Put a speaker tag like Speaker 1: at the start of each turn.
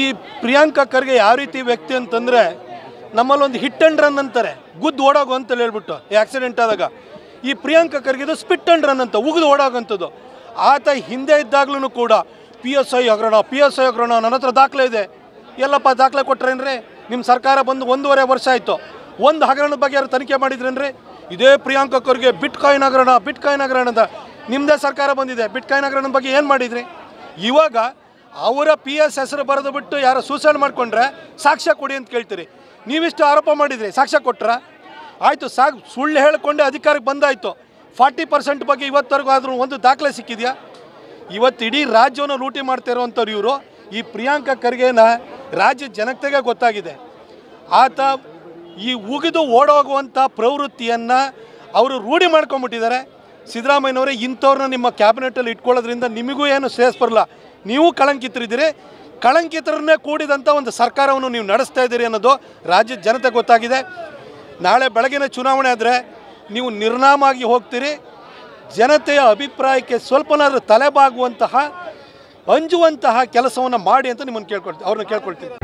Speaker 1: ಈ ಪ್ರಿಯಾಂಕಾ ಖರ್ಗೆ ಯಾವ ರೀತಿ ವ್ಯಕ್ತಿ ಅಂತಂದರೆ ನಮ್ಮಲ್ಲೊಂದು ಹಿಟ್ ಆ್ಯಂಡ್ ರನ್ ಅಂತಾರೆ, ಗುದ್ದು ಓಡೋಗು ಅಂತ ಹೇಳ್ಬಿಟ್ಟು ಆಕ್ಸಿಡೆಂಟ್ ಆದಾಗ. ಈ ಪ್ರಿಯಾಂಕಾ ಖರ್ಗೆದು ಸ್ಪಿಟ್ ಆ್ಯಂಡ್ ರನ್ ಅಂತ ಉಗಿದು ಓಡೋಗಂಥದ್ದು. ಆತ ಹಿಂದೆ ಇದ್ದಾಗ್ಲೂ ಕೂಡ PSI ಹಗರಣ ನನ್ನ ಹತ್ರ ದಾಖಲೆ ಇದೆ. ಎಲ್ಲಪ್ಪ ದಾಖಲೆ ಕೊಟ್ರೇನ್ರಿ? ನಿಮ್ಮ ಸರ್ಕಾರ ಬಂದು 1.5 ವರ್ಷ ಆಯಿತು. ಒಂದು ಹಗರಣದ ಬಗ್ಗೆ ಯಾರು ತನಿಖೆ ಮಾಡಿದ್ರೇನ್ರಿ? ಇದೇ ಪ್ರಿಯಾಂಕಾ ಖರ್ಗೆ ಬಿಟ್ಕಾಯಿನ್ ಹಗರಣ ಅಂತ ನಿಮ್ಮದೇ ಸರ್ಕಾರ ಬಂದಿದೆ. ಬಿಟ್ಕಾಯಿನ್ ಹಗರಣದ ಬಗ್ಗೆ ಏನು ಮಾಡಿದ್ರಿ? ಇವಾಗ ಅವರ PS ಹೆಸರು ಬರೆದು ಬಿಟ್ಟು ಯಾರು ಸೂಸೈಡ್ ಮಾಡಿಕೊಂಡ್ರೆ ಸಾಕ್ಷ್ಯ ಕೊಡಿ ಅಂತ ಕೇಳ್ತೀರಿ. ನೀವಿಷ್ಟು ಆರೋಪ ಮಾಡಿದ್ರಿ, ಸಾಕ್ಷ್ಯ ಕೊಟ್ರ? ಆಯಿತು, ಸುಳ್ಳು ಹೇಳಿಕೊಂಡೆ ಅಧಿಕಾರಕ್ಕೆ ಬಂದಾಯಿತು. 40% ಬಗ್ಗೆ ಇವತ್ತರೆಗೂ ಆದರೂ ಒಂದು ದಾಖಲೆ ಸಿಕ್ಕಿದೆಯಾ? ಇವತ್ತು ಇಡೀ ರಾಜ್ಯವನ್ನು ಲೂಟಿ ಮಾಡ್ತಾ ಇರೋವಂಥವ್ರು ಇವರು. ಈ ಪ್ರಿಯಾಂಕಾ ಖರ್ಗೆನ ರಾಜ್ಯ ಜನತೆಗೆ ಗೊತ್ತಾಗಿದೆ. ಆತ ಈ ಉಗಿದು ಓಡೋಗುವಂಥ ಪ್ರವೃತ್ತಿಯನ್ನು ಅವರು ರೂಢಿ ಮಾಡ್ಕೊಂಬಿಟ್ಟಿದ್ದಾರೆ. ಸಿದ್ದರಾಮಯ್ಯನವರೇ, ಇಂಥವ್ರನ್ನ ನಿಮ್ಮ ಕ್ಯಾಬಿನೆಟಲ್ಲಿ ಇಟ್ಕೊಳ್ಳೋದ್ರಿಂದ ನಿಮಗೂ ಏನು ಶ್ರೇಯಸ್ ಬರಲ್ಲ. ನೀವು ಕಳಂಕಿತರಿದ್ದೀರಿ. ಕಳಂಕಿತರನ್ನೇ ಕೂಡಿದಂಥ ಒಂದು ಸರ್ಕಾರವನ್ನು ನೀವು ನಡೆಸ್ತಾ ಇದ್ದೀರಿ ಅನ್ನೋದು ರಾಜ್ಯದ ಜನತೆ ಗೊತ್ತಾಗಿದೆ. ನಾಳೆ ಬೆಳಗಿನ ಚುನಾವಣೆ ಆದರೆ ನೀವು ನಿರ್ನಾಮ ಆಗಿ ಹೋಗ್ತೀರಿ. ಜನತೆಯ ಅಭಿಪ್ರಾಯಕ್ಕೆ ಸ್ವಲ್ಪನಾದರೂ ತಲೆಬಾಗುವಂತಹ ಅಂಜುವಂತಹ ಕೆಲಸವನ್ನು ಮಾಡಿ ಅಂತ ಅವ್ರನ್ನ ಕೇಳ್ಕೊಳ್ತೀನಿ.